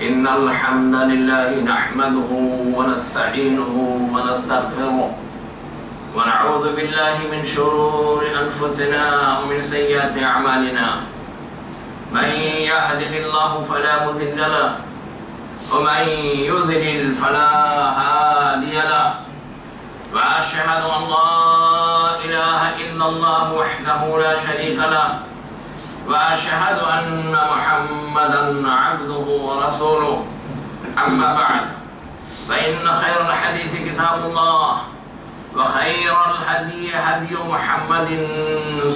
إن الحمد لله نحمده ونستعينه ونستغفره ونعوذ بالله من شرور أنفسنا ومن سيئات أعمالنا من يهده الله فلا مضل له ومن يضلل فلا هادي له وأشهد أن لا إله إلا الله وحده لا شريك له وأشهد أن محمدًا عبده ورسوله أما بعد فإن خير الحديث كتاب الله وخير الهدي هدي محمد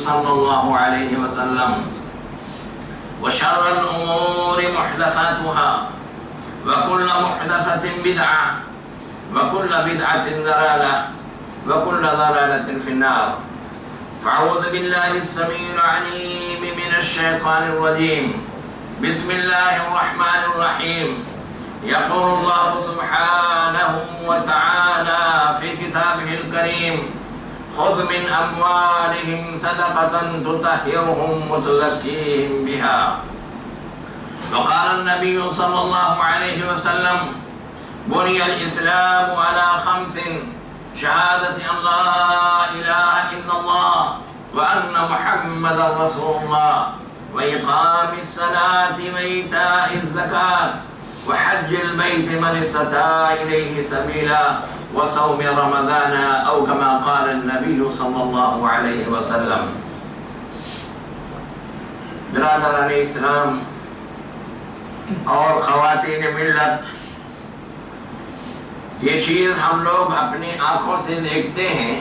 صلى الله عليه وسلم وشر الأمور محدثاتها وكل محدثة بدعة وكل بدعة ضلالة وكل ضلالة في النار فأعوذ بالله السميع العليم من الشيطان الرجيم بسم الله الرحمن الرحيم يقول الله سبحانه وتعالى في كتابه الكريم خذ من أموالهم صدقة تطهرهم وتزكيهم بها وقال النبي صلى الله عليه وسلم بني الإسلام على 5 شهادة أن لا إله إلا الله وأن محمد رسول الله وإقام الصلاة وإيتاء الزكاة وحج البيت من استطاع إليه سبيلا وصوم رمضان أو كما قال النبي صلى الله عليه وسلم. برادران اسلام اور خواتین ملت، یہ چیز ہم لوگ اپنی آنکھوں سے دیکھتے ہیں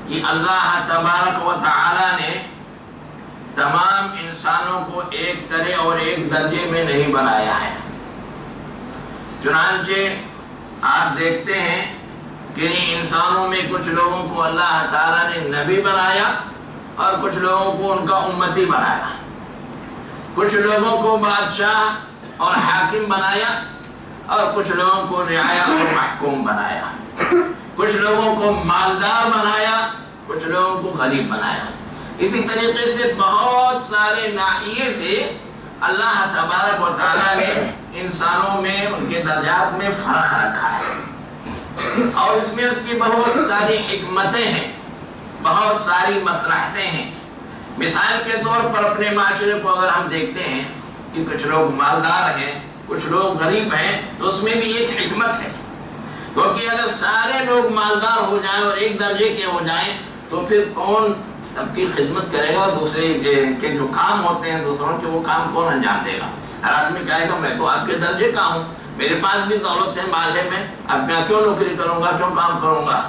کہ اللہ تبارک و تعالی نے تمام انسانوں کو ایک طرح اور ایک درجے میں نہیں بنایا ہے. چنانچہ آپ دیکھتے ہیں کہ انسانوں میں کچھ لوگوں کو اللہ تعالی نے نبی بنایا اور کچھ لوگوں کو ان کا امتی بنایا، کچھ لوگوں کو بادشاہ اور حاکم بنایا اور کچھ لوگوں کو رعایا اور محکوم بنایا، کچھ لوگوں کو مالدار بنایا، کچھ لوگوں کو غریب بنایا. اسی طریقے سے بہت سارے ناحیے سے اللہ تبارک و تعالیٰ نے انسانوں میں ان کے درجات میں فرق رکھا ہے اور اس میں اس کی بہت ساری حکمتیں ہیں، بہت ساری مصلحتیں ہیں. مثال کے طور پر اپنے معاشرے کو اگر ہم دیکھتے ہیں کہ کچھ لوگ مالدار ہیں، کچھ لوگ غریب ہیں، تو اس میں بھی ایک حکمت ہے، کیونکہ اگر سارے لوگ مالدار ہو جائیں اور ایک درجے کے ہو جائیں تو پھر کون سب کی خدمت کرے گا؟ دوسرے کے جو کام ہوتے ہیں دوسروں کے، وہ کام کون انجام دے گا؟ ہر آدمی کہے گا میں تو آپ کے درجے کا ہوں، میرے پاس بھی دولت ہے، مال ہے، میں اب میں کیوں نوکری کروں گا، کیوں کام کروں گا؟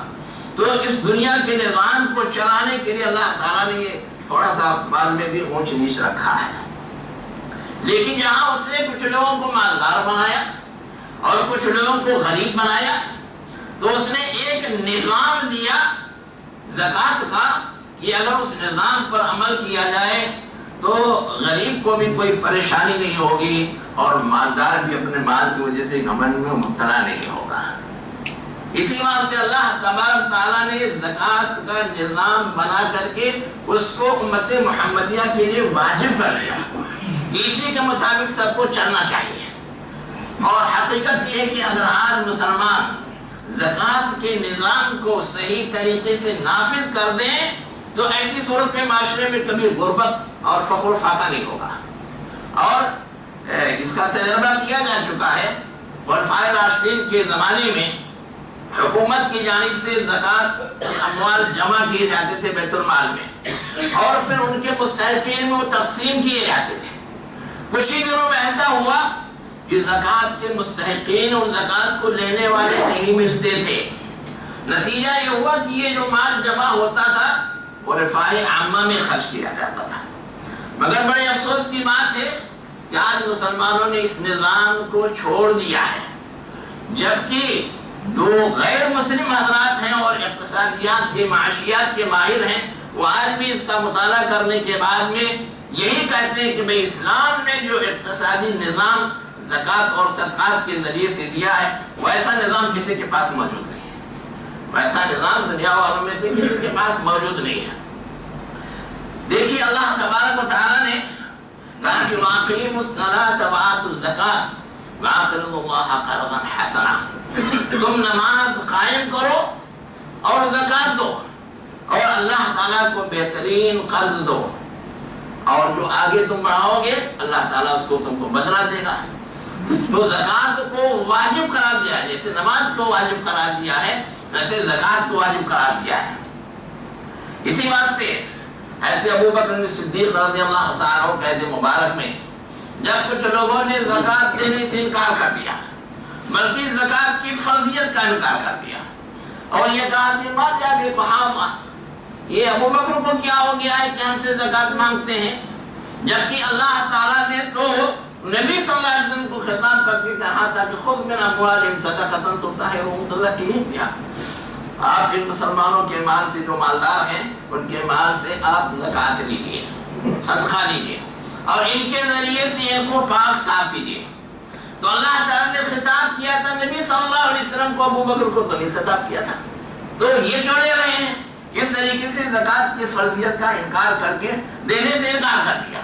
تو اس دنیا کے نظام کو چلانے کے لیے اللہ تعالیٰ نے یہ تھوڑا سا بعد میں بھی اونچ نیچ رکھا ہے. لیکن جہاں اس نے کچھ لوگوں کو مالدار بنایا اور کچھ لوگوں کو غریب بنایا تو اس نے ایک نظام دیا زکوٰۃ کا کہ اگر اس نظام پر عمل کیا جائے تو غریب کو بھی کوئی پریشانی نہیں ہوگی اور مالدار بھی اپنے مال کی وجہ سے گھمنڈ میں مبتلا نہیں ہوگا۔ اسی واسطے اللہ تبارک تعالیٰ نے زکوٰۃ کا نظام بنا کر کے اس کو امت محمدیہ کے لیے واجب کر دیا کہ اسی کے مطابق سب کو چلنا چاہیے۔ اور حقیقت یہ ہے کہ اگر آج مسلمان زکوٰۃ کے نظام کو صحیح طریقے سے نافذ کر دیں تو ایسی صورت میں معاشرے میں کبھی غربت اور فقر و فاقہ نہیں ہوگا۔ اور اس کا تجربہ کیا جا چکا ہے، خلفائے راشدین کے زمانے میں حکومت کی جانب سے زکوٰۃ کے اموال جمع کیے جاتے تھے بیت المال میں، اور پھر ان کے مستحقین میں وہ تقسیم کیے جاتے تھے۔ کچھ ہی دنوں میں ایسا ہوا کہ زکوٰۃ کے مستحقین اور زکوٰۃ کو لینے والے نہیں ملتے تھے۔ نتیجہ یہ ہوا کہ یہ جو مال جمع ہوتا تھا وہ رفاہ عامہ میں خرچ کیا جاتا تھا۔ مگر بڑے افسوس کی بات ہے کہ آج مسلمانوں نے اس نظام کو چھوڑ دیا ہے، جبکہ دو غیر مسلم حضرات ہیں اور اقتصادیات کے معاشیات کے ماہر ہیں، وہ آج بھی اس کا مطالعہ کرنے کے بعد میں یہی کہتے ہیں کہ بھئی اسلام نے جو اقتصادی نظام زکوٰۃ اور صدقات کے ذریعے سے دیا ہے ویسا نظام کسی کے پاس موجود نہیں ہے، ویسا نظام دنیا والوں میں سے کسی کے پاس موجود نہیں ہے۔ دیکھیے اللہ تبارک و تعالیٰ نے کہا کہ وَأَقِيمُوا الصَّلَاةَ وَآتُوا الزَّكَاةَ وَأَقْرِضُوا اللَّهَ قَرْضًا حَسَنًا، تم نماز قائم کرو اور زکوٰۃ دو اور اللہ تعالیٰ کو بہترین قرض دو، اور جو آگے تم بڑھاؤ گے اللہ تعالیٰ اس کو تم کو بدلہ دے گا۔ تو زکوٰۃ کو واجب قرار دیا ہے، جیسے نماز کو واجب قرار دیا ہے ویسے زکوٰۃ کو واجب قرار دیا ہے۔ اسی واسطے حضرت ابو بکر صدیق رضی اللہ تعالیٰ عنہ کے عہد مبارک میں جب کچھ لوگوں نے زکوٰۃ دینے سے انکار کر دیا، بلکہ زکوٰۃ کی فرضیت کا انکار کر دیا، اور یہ کہا کہ ما جاء بقحافہ، یہ ابو بکر کو کیا ہو گیا ہے کہ ہم سے زکوٰۃ مانگتے ہیں، جبکہ اللہ تعالیٰ نے تو نبی صلی اللہ علیہ وسلم کو خطاب کر کے کہا تھا کہ خذ من اموالہم صدقۃ تطہرھم وتزکیہم بہا، آپ ان مسلمانوں کے مال سے جو مالدار ہیں ان کے مال سے آپ زکوٰۃ لیجیے، صدقہ لیجیے، اور ان کے ذریعے سے ان کو پاک صاف کیجیے۔ تو اللہ تعالیٰ نے خطاب کیا تھا نبی صلی اللہ علیہ وسلم کو، ابو بکر کو تو نہیں خطاب کیا تھا۔ تو یہ جو لے رہے ہیں اس طریقے سے زکوٰۃ کی فرضیت کا انکار کر کے دینے سے انکار کر دیا۔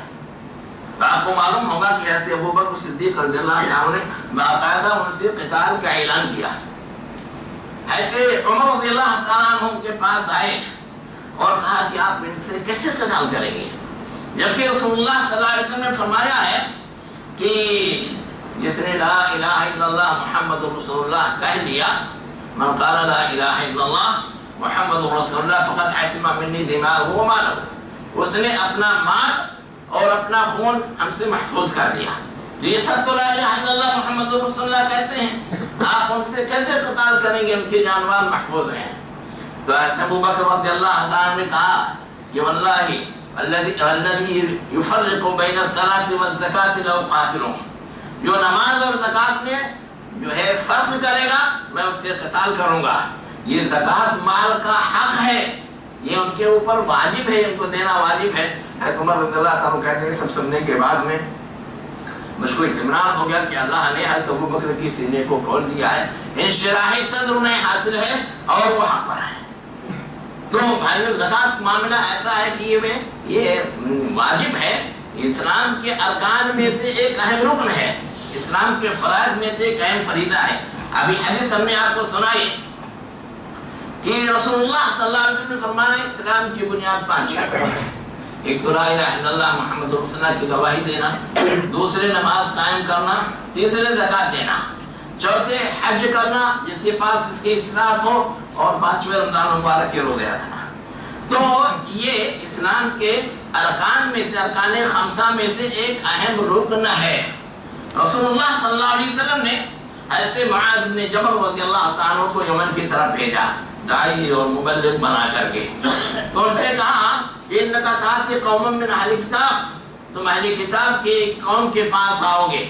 تو آپ کو معلوم ہوگا کہ ایسے ابو بکر صدیق رضی اللہ عنہ نے باقاعدہ ان سے قتال کا اعلان کیا۔ ایسے عمر رضی اللہ تعالیٰ عنہ کے پاس آئے اور کہا کہ آپ ان سے کیسے قتال کریں گے، جبکہ رسول اللہ صلی اللہ علیہ وسلم نے فرمایا ہے کہ جس نے لا الہ الا اللہ محمد رسول اللہ کہہ لیا، من قال لا الہ الا اللہ محمد رسول اللہ فقد عصم منی دماغہ ومالہ، اس نے اپنا مال اور اپنا خون ہم سے محفوظ کر دیا۔ یہ سب تو لا الہ الا اللہ محمد رسول اللہ کہتے ہیں، آپ ان سے کیسے قتال کریں گے، ان کی جان مال محفوظ ہیں۔ تو ابو بکر رضی اللہ عنہ نے کہا کہ واللہ الذی یفرق بین الصلاۃ والزکاۃ لأقاتلهم، جو نماز اور زکوٰۃ میں جو ہے فرق کرے گا میں اس سے قتال کروں گا۔ یہ زکوٰۃ مال کا حق ہے، یہ ان کے اوپر واجب ہے، ان کو دینا واجب ہے۔ عمر رضی اللہ عنہ کہتے ہیں سب سننے کے بعد میں مجھ کو اطمینان ہو گیا کہ اللہ نے حضرت ابو بکر کی سینے کو کھول دیا ہے، انشراح صدر انہیں حاصل ہے اور وہ حق پر ہے۔ تو بھائیو زکوٰۃ معاملہ ایسا ہے کہ یہ واجب ہے، اسلام کے ارکان میں سے ایک اہم رکن ہے، اسلام کے فرائض میں سے ایک اہم فریضہ ہے۔ ابھی حدیث ہم نے آپ کو سنائی کہ رسول اللہ صلی اللہ علیہ وسلم نے فرمایا اسلام کی بنیاد 5 ہے، ایک تو لا الہ الا اللہ محمد رسول اللہ کی گواہی دینا، دوسرے نماز قائم کرنا، تیسرے زکوٰۃ دینا، چوتھے حج کرنا جس کے پاس اس کی استطاعت ہو، اور 5ویں رمضان مبارک کے روزے رکھنا۔ تو یہ اسلام کے ارکان میں سے، ارکان خمسہ میں سے ایک اہم رکن ہے۔ رسول اللہ صلی اللہ علیہ وسلم نے ایسے معاذ بن جبل رضی اللہ تعالیٰ عنہ کو یمن کی طرف بھیجا، داعی اور مبلغ بنا کر کے۔ تو ان سے کہا انکا تاتی قوم من اہل کتاب، تم اہل کتاب کے قوم کے پاس آؤ گے،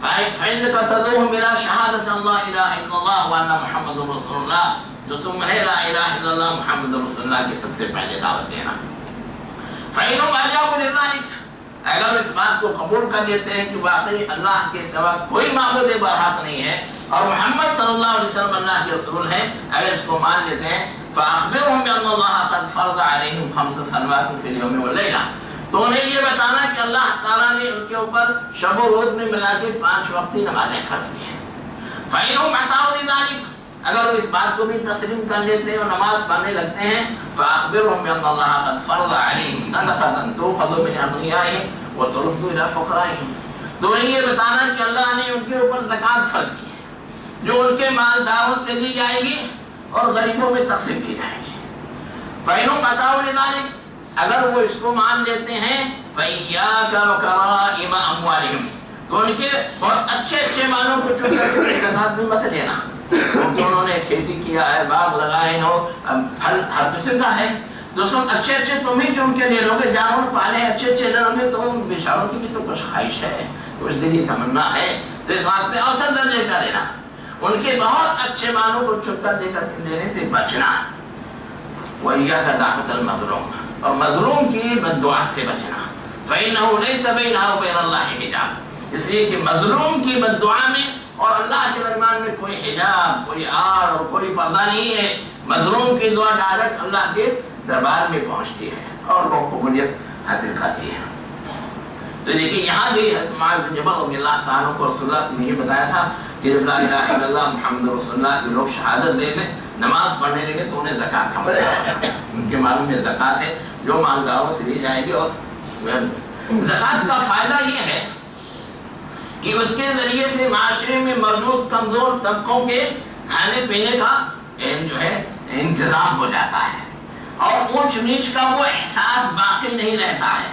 فإنکا تدعوہم الی شہادت اللہ الہ الا اللہ وان محمد رسول اللہ، جو تمہیں لا الہ الا اللہ محمد رسول اللہ کی سب سے پہلے دعوت دینا۔ فإنہم اجابوا لذلک، اگر اس بات کو قبول کر لیتے ہیں کہ واقعی اللہ کے سوا کوئی معبود برحق نہیں ہے اور محمد صلی اللہ علیہ وسلم اللہ کے رسول ہیں، اگر اس کو مان لیتے ہیں فَأَخْبِرْهُمْ بِأَنَّ اللَّهَ قَدْ فَرَضَ عَلَيْهِمْ خَمْسَ صَلَوَاتٍ فِي الْيَوْمِ وَاللَّيْلَةِ، تو انہیں یہ بتانا کہ اللہ تعالیٰ نے ان کے اوپر شب و روز میں ملا کے 5 وقتی نمازیں فرض کی ہیں۔ فَإِنْهُمْ أَطَاعُوا لِذَلِكَ، اگر وہ اس بات کو بھی تسلیم کر لیتے ہیں اور نماز پڑھنے لگتے ہیں فَأَخْبِرْهُمْ بِأَنَّ اللَّهَ قَدْ فَرَضَ عَلَيْهِمْ صَدَقَةً تُؤْخَذُ مِنْ أَغْنِيَائِهِمْ وَتُرَدُّ إِلَىٰ فُقَرَائِهِمْ، تو انہیں یہ بتانا کہ اللہ نے ان کے اوپر زکوٰۃ فرض کی ہے جو ان کے مالداروں سے لی جائے گی اور غریبوں میں تقسیم کی جائے گی۔ فَإِنْهُمْ أَطَاعُوا لِذَلِكَ، اگر وہ اس کو مان لیتے ہیں فَإِيَّاكَ وَكَرَائِمَ أَمْوَالِهِمْ، تو ان کے بہت اچھے مالوں کو چن کر کے زکوٰۃ بھی مت لینا، کیونکہ انہوں نے کھیتی کیا ہے، باغ لگائے ہو، ہر قسم کا ہے، دوستوں اچھے تم ہی چن کے لے لو گے، جانور پالے اچھے لے لو گے تو ان بیچاروں کی بھی تو کچھ خواہش ہے، کچھ دلی تمنا ہے، تو اس واسطے اوسط درجے کا لینا، ان کے بہت اچھے مالوں کو چن کر لینے سے بچنا۔ وَإِيَّاكَ دَعْوَةَ الْمَظْلُومِ، اور مظلوم کی بد دعا سے بچنا۔ فَإِنَّهُ لَيْسَ بَيْنَهُ وَبَيْنَ اللَّهِ حِجَابٌ، اس لیے کہ مظلوم کی بد دعا میں اور اللہ کے درمیان میں کوئی حجاب، کوئی آڑ اور کوئی پردہ نہیں ہے، مظلوم کی دعا ڈائریکٹ اللہ کے دربار میں پہنچتی ہے اور وہ قبولیت حاصل کرتی ہے۔ تو دیکھیں یہاں بھی حضرت معاذ بن جبل رضی اللہ تعالیٰ کو رسول اللہ سے یہ بتایا تھا کہ جب لا الہ الا اللہ محمد رسول اللہ کے لوگ شہادت دے دیں، نماز پڑھنے لگے تو انہیں زکوٰۃ کا مسئلہ، ان کے معلوم میں زکوٰۃ ہے جو مالداروں سے لی جائے گی، اور زکوٰۃ کا فائدہ یہ ہے کہ اس کے ذریعے سے معاشرے میں موجود کمزور طبقوں کے کھانے پینے کا جو ہے انتظام ہو جاتا ہے، اور اونچ نیچ کا وہ احساس باقی نہیں رہتا ہے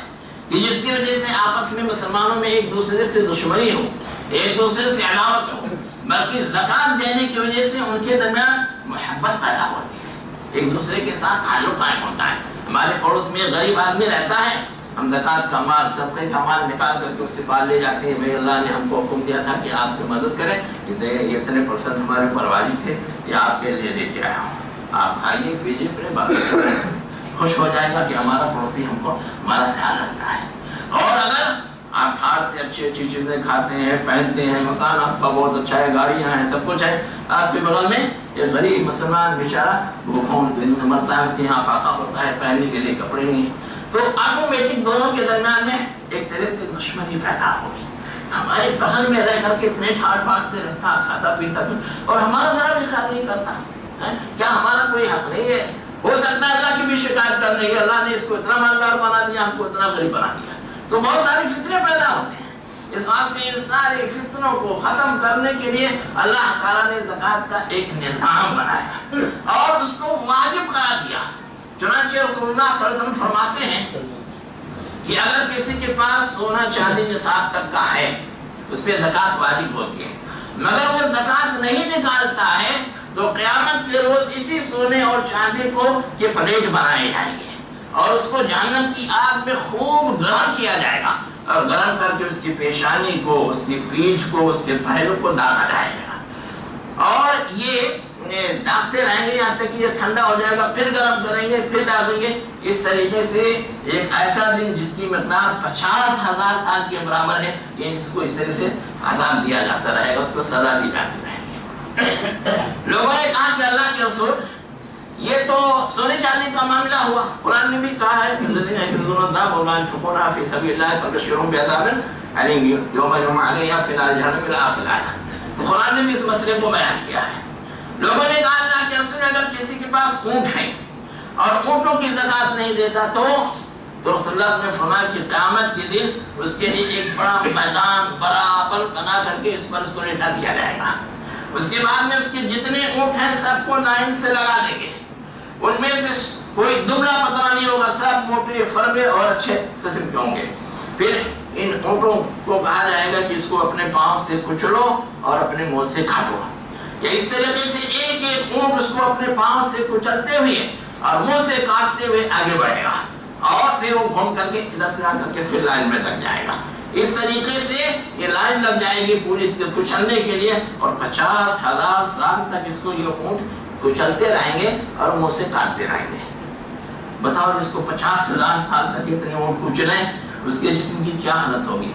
کہ جس کی وجہ سے آپس میں مسلمانوں میں ایک دوسرے سے دشمنی ہو، ایک دوسرے سے عداوت ہو، بلکہ زکوٰۃ دینے کی وجہ سے ان کے درمیان محبت پیدا ہوتی ہے، ایک دوسرے کے ساتھ تعلق قائم ہوتا ہے۔ ہمارے پڑوس میں غریب آدمی رہتا ہے، ہم زکوٰۃ کا مال، صدقے کا مال نکال کر کے اس سے پال لے جاتے ہیں، بھائی اللہ نے ہم کو حکم دیا تھا کہ آپ کی مدد کریں، یہ اتنے % ہمارے اوپر واجب تھے، یہ آپ کے لیے لے کے آیا ہوں، آپ کھائیے پیجیے اپنے بات خوش ہو جائے گا کہ ہمارا پڑوسی ہم کو ہمارا خیال رکھتا ہے۔ اور اگر آپ باہر سے اچھی چیزیں کھاتے ہیں، پہنتے ہیں، مکان آپ کا بہت اچھا ہے، گاڑیاں ہیں، سب کچھ ہے، آپ کے بغل میں ایک غریب مسلمان بیچارہ بھوکوں مرتا ہے، اس کے یہاں فاقہ ہوتا ہے، پہننے کے لیے کپڑے نہیں ہیں، تو آٹومیٹک دونوں کے درمیان میں ایک طرح سے دشمنی پیدا ہوگی۔ ہمارے بغل میں رہ کر کے اتنے ٹھاٹ باٹ سے رہتا، کھاتا پیتا اور ہمارا ذرا بھی خیال نہیں کرتا، کیا ہمارا کوئی حق نہیں ہے؟ ہو سکتا ہے اللہ کی بھی شکایت کر رہی ہے، اللہ نے اس کو اتنا مالدار بنا دیا، ہم کو اتنا غریب بنا دیا، تو بہت ساری فتنے پیدا ہوتے ہیں۔ اس واسطے ان سارے فتنوں کو ختم کرنے کے لیے اللہ تعالیٰ نے زکوٰۃ کا ایک نظام بنایا اور اس کو واجب قرار دیا۔ چنانچہ رسول اللہ صلی اللہ علیہ وسلم فرماتے ہیں کہ اگر کسی کے پاس سونا چاندی نصاب تک کا ہے، اس پہ زکوٰۃ واجب ہوتی ہے، مگر وہ زکوٰۃ نہیں نکالتا ہے تو قیامت کے روز اسی سونے اور چاندی کو کے پلیٹ بنائے جائیں گے اور اس کو جہنم کی آگ میں خوب گرم کیا جائے گا، اور گرم کر کے اس کی پیشانی کو، اس کی پیٹھ کو، اس کے پہلو کو داغا جائے گا، اور یہ داغتے رہیں گے یہاں تک کہ یہ ٹھنڈا ہو جائے گا، پھر گرم کریں گے، پھر داغیں گے۔ اس طریقے سے ایک ایسا دن جس کی مقدار 50,000 سال کے برابر ہے، یہ اس کو اس طرح سے عذاب دیا جاتا رہے گا، اس کو سزا دی جاتی رہے گی۔ لوگوں نے کہا کہ اللہ کے رسول یہ تو سونے چاندی کا معاملہ ہوا، قرآن نے بھی کہا ہے الذین یکنزون الذهب ولا ينفقونها فی سبیل اللہ فبشرهم بعذاب علیم یوم یحمى علیہا فی نار جہنم الی آخر الآیہ۔ تو قرآن نے بھی اس مسئلے کو بیان کیا ہے۔ لوگوں نے کہا اللہ کے رسول اگر کسی کے پاس اونٹ ہے اور اونٹوں کی زکوٰۃ نہیں دیتا تو رسول اللہ نے فرمایا کہ قیامت کے دن اس کے لیے ایک بڑا میدان برابر بنا کر کے اس پر اس کو لٹا دیا جائے گا، اس کے بعد میں اس کے جتنے اونٹ ہیں سب کو لائن سے لگا دیں گے، ان میں سے کوئی دبلا پتلا نہیں ہوگا، سب موٹے فربے اور اچھے قسم کے ہوں گے۔ پھر ان اونٹوں کو کہا جائے گا کہ اس کو اپنے پاؤں سے کچلو اور اپنے منہ سے کاٹو، یا اس طریقے سے ایک ایک اونٹ اس کو اپنے پاؤں سے کچلتے ہوئے اور منہ سے کاٹتے ہوئے آگے بڑھے گا، اور پھر وہ گھوم کر کے ادھر سے آ کر کے پھر لائن میں لگ جائے گا۔ اس طریقے سے یہ لائن لگ جائے گی پوری اس کو کچلنے کے لیے، اور 50,000 سال تک اس کو یہ اونٹ کچلتے رہیں گے اور منہ سے کاٹتے رہیں گے۔ بتاؤ جس کو 50,000 سال تک اتنے اونٹ کچلیں، اس کے جسم کی کیا حالت ہوگی،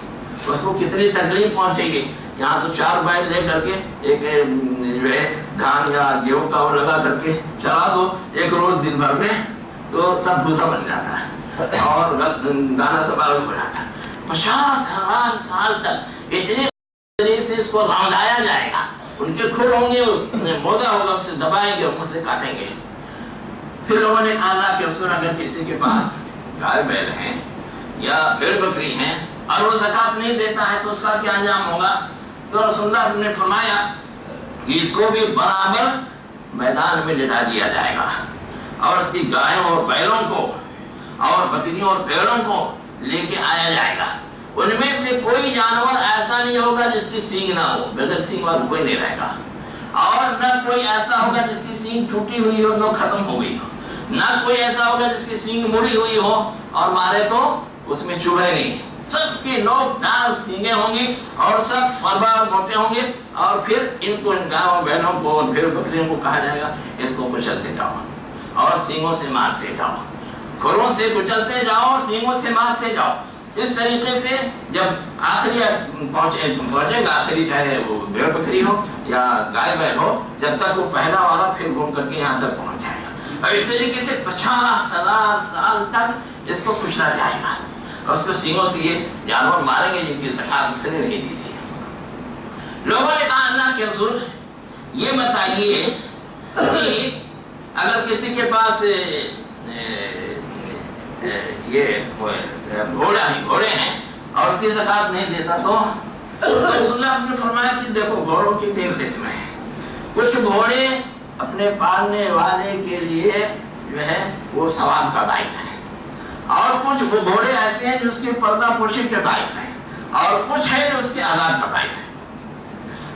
اس کو کتنی تکلیف پہنچے گی. یہاں تو 4 بیل لے کر کے ایک جو ہے دھان یا گیہوں کا وہ لگا کر کے چلا دو ایک روز دن بھر میں تو سب بھوسا بن جاتا ہے اور دانا سب الگ ہو جاتا ہے. 50,000 سال تک اتنے طریقے سے اس کو رونگایا جائے گا. ان کے کھر ہوں گے، مودا ہوگا، اسے دبائیں گے، منہ سے کاٹیں گے. پھر لوگوں نے کہا کہ رسول اگر کسی کے پاس گائے بیل ہیں یا بھیڑ بکری ہیں اور وہ زکات نہیں دیتا ہے تو اس کا کیا انجام ہوگا؟ تو رسول اللہ نے فرمایا کہ اس کو بھی برابر میدان میں لٹا دیا جائے گا اور اس کی گایوں اور بیلوں کو اور بکریوں اور بھیڑوں کو لے کے آیا جائے گا. ان میں سے کوئی جانور ایسا نہیں ہوگا جس کی سینگ نہ ہو، بغیر سینگ والا کوئی نہیں رہے گا. اور نہ کوئی ایسا ہوگا جس کی سینگ ٹوٹی ہوئی ہو، نہ ختم ہو گئی ہو. نہ کوئی ایسا ہوگا جس کی سینگ مڑی ہوئی ہو اور مارے تو اس میں چبھے نہیں. سب کی نوک دار سینگیں ہوں گی اور سب فربار موٹے ہوں گے. اور پھر ان کو ان گاؤں بیلوں کو اور پھر بکریوں کو کہا جائے گا اس کو کچلتے جاؤ اور سینگوں سے مارتے جاؤ، کھروں سے کچلتے جاؤ اور سینگوں سے مارتے جاؤ. اس طریقے سے جب آخری پہنچے گا، آخری چاہے وہ بھیڑ بکری ہو یا گائے بیل ہو، جب تک وہ پہلا والا پھر گھوم کر کے یہاں تک پہنچ جائے گا. اور اس طریقے سے 50,000 سال تک اس کو کچلا جائے گا اور اس کو سینگوں سے یہ جانور ماریں گے جن کی زکات اس نے نہیں دی تھی. لوگوں نے کہا اللہ کے رسول یہ بتائیے کہ اگر کسی کے پاس یہ گھوڑے ہیں اور اس کی زکات نہیں دیتا تو رسول اللہ نے فرمایا کہ دیکھو گھوڑوں کی 3 قسمیں ہیں. کچھ گھوڑے اپنے پالنے والے کے لیے جو ہے وہ ثواب کا باعث ہے اور کچھ وہ گھوڑے ایسے ہیں جو اس کی پردہ پوشی کے باعث ہیں اور کچھ ہے جو اس کے عذاب کا باعث ہے.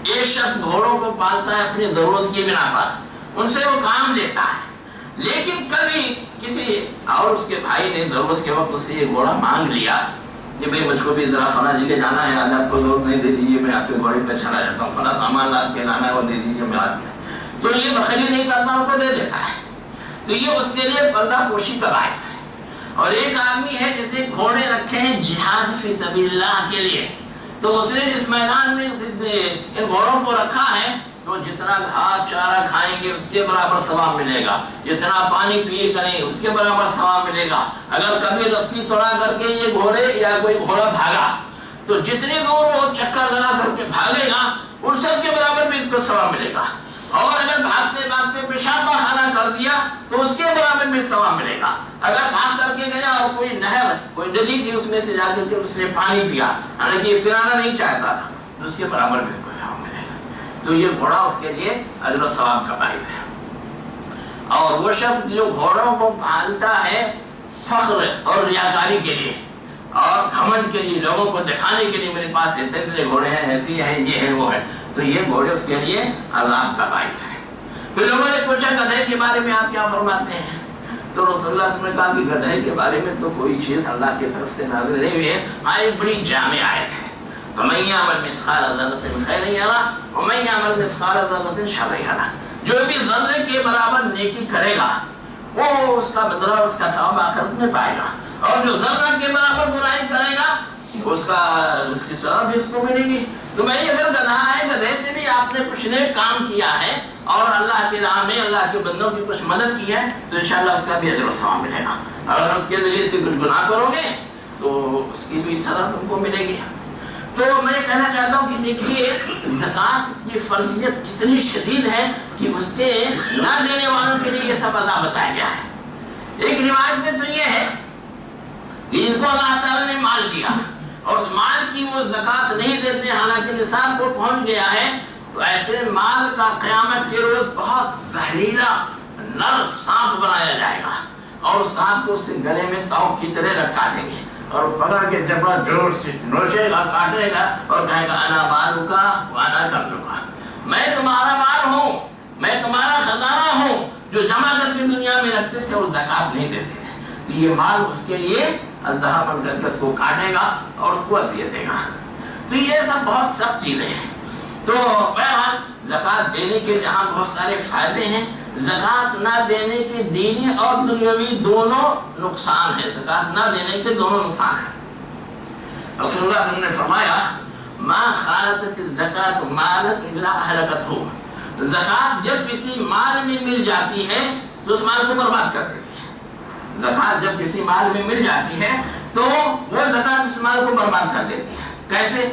ایک شخص گھوڑوں کو پالتا ہے اپنی ضرورت کی بنا پر، ان سے وہ کام لیتا ہے، لیکن کبھی کسی اور اس کے بھائی نے ضرورت کے وقت اس سے یہ گھوڑا مانگ لیا کہ بھئی مجھ کو بھی ذرا فلاں جگہ جانا ہے، آج آپ کو ضرورت نہیں، دے دیجیے، میں آپ کے گھوڑے پہ چلا جاتا ہوں، فلاں سامان لاد کے لانا ہے وہ دے دیجیے، میں آج میں تو یہ بخیلی نہیں کرتا، ان کو دے دیتا ہے. تو یہ اس کے لیے پردہ پوشی کا باعث ہے. اور ایک آدمی ہے جسے گھوڑے رکھے ہیں جہاد فی سبیل اللہ کے لیے، تو اس نے جس میدان میں ان گھوڑوں کو رکھا ہے تو جتنا گھاس چارہ کھائیں گے اس کے برابر ثواب ملے گا، جتنا پانی پیے کریں اس کے برابر ثواب ملے گا. اگر کبھی رسی توڑا کر کے یہ گھوڑے یا کوئی گھوڑا بھاگا تو جتنے دور وہ چکر لگا کر کے بھاگے گا ان سب کے برابر بھی اس کو ثواب ملے گا. اور اگر بھاگتے بھاگتے پیشاب خانہ کر دیا تو اس کے برابر بھی ثواب ملے گا. اگر بھاگ کر کے گیا اور کوئی نہر کوئی ندی تھی اس میں سے جا کر کے اس نے پانی پیا، حالانکہ یہ پلانا نہیں چاہتا تھا، تو اس کے برابر بھی اس کو ثواب ملے گا. تو یہ گھوڑا اس کے لیے اجر و ثواب کا باعث ہے. اور وہ شخص جو گھوڑوں کو پالتا ہے فخر اور ریاکاری کے لیے اور گھمنڈ کے لیے، لوگوں کو دکھانے کے لیے میرے پاس اتنے گھوڑے ہیں، ایسی ہیں، یہ ہے وہ ہے، تو یہ گھوڑے اس کے لیے عذاب کا باعث ہے. پھر لوگوں نے پوچھا گدھے کے بارے میں آپ کیا فرماتے ہیں؟ تو رسول اللہ صلی اللہ علیہ وسلم نے کہا کہ گدھے کے بارے میں تو کوئی چیز اللہ کی طرف سے نازل نہیں ہوئی ہے، ہاں ایک بڑی جامع آیت ہے، فَمَن يَعْمَلْ مِثْقَالَ ذَرَّةٍ خَيْرًا يَرَهُ وَمَن يَعْمَلْ مِثْقَالَ ذَرَّةٍ شَرًّا يَرَهُ. جو بھی ذرے کے برابر نیکی کرے گا وہ اس کا بدلہ اس کا ثواب آخرت میں پائے گا، اور جو ذرہ کے برابر برائی کرے گا اس کی سزا بھی اس کو ملے گی. تو بھائی اگر گدھا ہے، گدھے سے بھی آپ نے کچھ نیک کام کیا ہے اور اللہ کی راہ میں اللہ کے بندوں کی کچھ مدد کی ہے تو انشاءاللہ اس کا بھی اجر و ثواب ملے گا. اور اگر اس کے ذریعے سے کچھ گناہ کرو گے تو اس کی بھی سزا تم کو ملے گی. تو میں کہنا چاہتا ہوں کہ دیکھیے زکوٰۃ کی فرضیت کتنی شدید ہے کہ اس کے نہ دینے والوں کے لیے یہ سب عذاب بتایا گیا ہے. ایک روایت میں تو یہ ہے کہ ان کو اللہ تعالیٰ نے مال دیا اور اس مال کی وہ زکوٰۃ نہیں دیتے حالانکہ نصاب کو پہنچ گیا ہے، تو ایسے مال کا قیامت کے روز بہت زہریلا نر سانپ بنایا جائے گا اور اس سانپ کو اس سے گلے میں تاؤ کی طرح لٹکا دیں گے اور پکڑ کے جبڑا جوڑ سے نوچے گا، کاٹے گا اور کہے گا انا مالک وانا کنزک، میں تمہارا مال ہوں، میں تمہارا خزانہ ہوں. جو جمع کر کے دنیا میں رکھتے تھے اور زکوٰۃ نہیں دیتے تھے تو یہ مال اس کے لیے اژدہا بن کر کے اس کو کاٹے گا اور اس کو عطیہ دے گا. تو یہ سب بہت سخت چیزیں ہیں. تو بہرحال زکوٰۃ دینے کے جہاں بہت سارے فائدے ہیں، زکوٰۃ نہ دینے کے دینی اور دنیاوی دونوں نقصان ہیں. زکوٰۃ نہ دینے کے دونوں نقصان ہیں. رسول اللہ صلی اللہ علیہ وسلم نے فرمایا ما خالطت الزکات مالا الا اهلكته، زکات جب کسی مال میں مل جاتی ہے تو اس مال کو برباد کر دیتی ہے. زکات جب کسی مال میں مل جاتی ہے تو وہ زکات اس مال کو برباد کر دیتی ہے. کیسے؟